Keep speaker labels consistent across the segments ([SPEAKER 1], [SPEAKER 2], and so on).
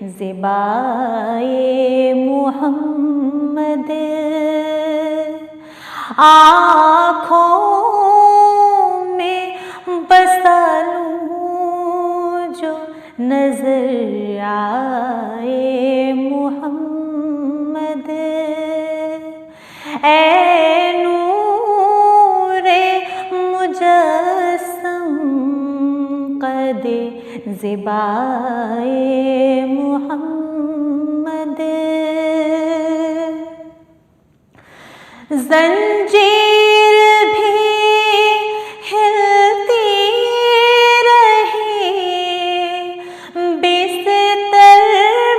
[SPEAKER 1] ज़िबाए मुहम्मद। आँखों में बसा लूँ जो नजर आए मुहम्मद। ऐ नूरे मुजस्सम क़दे ज़िबाए मुहम्मद। ज़ंजीर भी हिलती रही, बिस्तर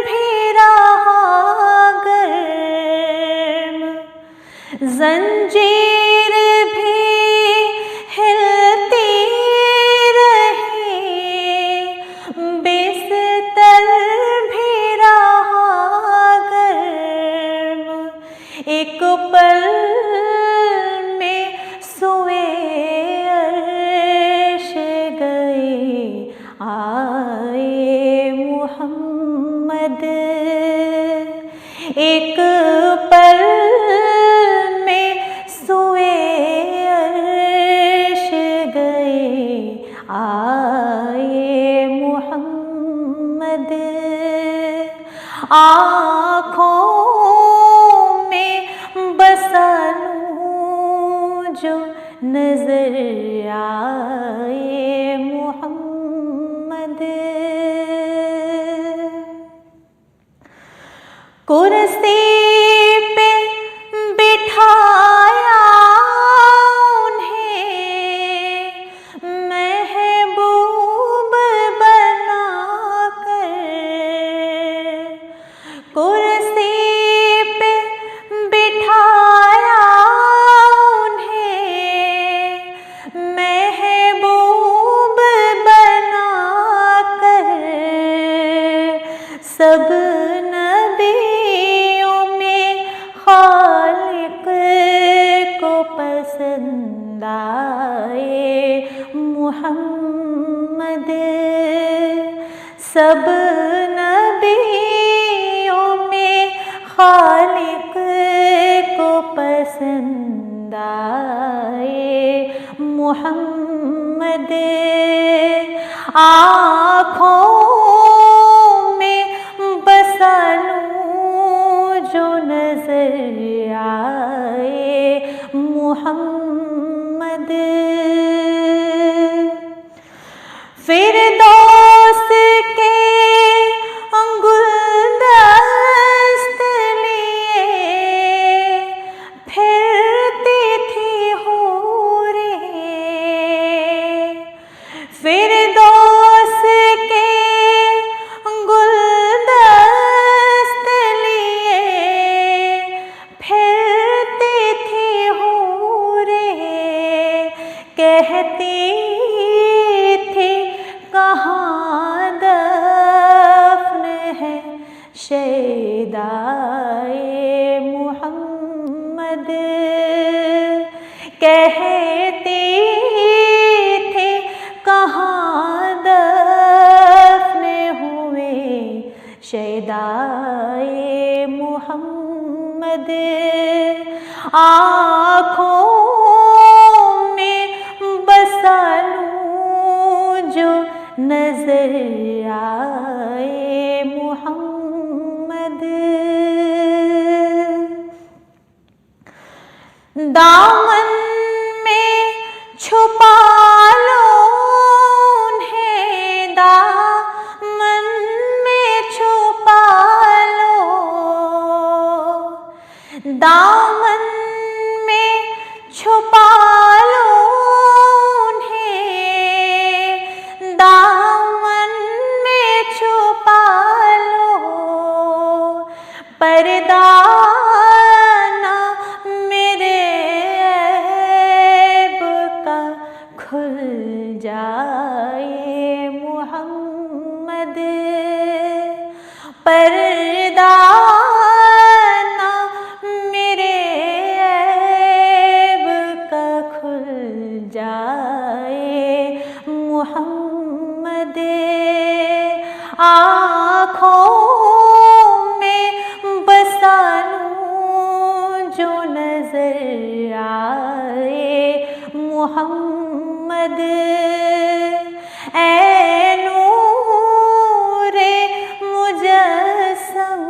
[SPEAKER 1] भी रहा गर्म। ज़ंजीर भी हिलती रही, बिस्तर भी रहा गर्म। एक पल में सोए अर्श गए आए मुहम्मद। एक पल में सोए अर्श गए आए मुहम्मद। आँखों में बसा लूँ जो नजर आए मुहम्मद। कुर्सी पे बिठाया उन्हें महबूब बनाकर। कुर्सी पे बिठाया उन्हें महबूब बनाकर। सब नबियों में खालिक को पसंद आए मुहम्मद। सब नबियों में खालिक को पसंद आए मुहम्मद। आँखों में बसा लूँ जो नजर आए मुहम्मद। फिरदौस के गुलदस्त लिए फिरती थी हूरें। फिरदौस के गुलदस्त लिए फिरती थी हूरें। कहती थी कहाँ दफ्न है शैदाए मुहम्मद। कहती थी कहाँ दफ्न हुए शैदाए मुहम्मद। आँखों में बसा लूँ जो नजर आए मुहम्मद। दामन में छुपा लो उन्हें, दामन में छुपा लो। दामन में छुपा लो उन्हें, दामन में छुपा लो। पर्दा ना मेरे ऐब का खुल जाए मुहम्मद। पर्दा ना मेरे ऐब का खुल जाए मुहम्मद। आँखों नजर आए मोहम्मद। ऐ नूरे मुजस्सम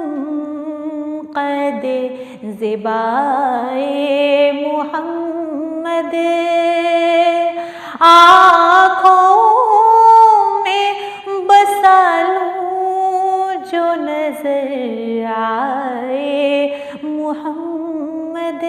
[SPEAKER 1] क़द ज़िबाए मोहम्मद। आँखों में बसा लूं जो नजर आए मोहम्मद।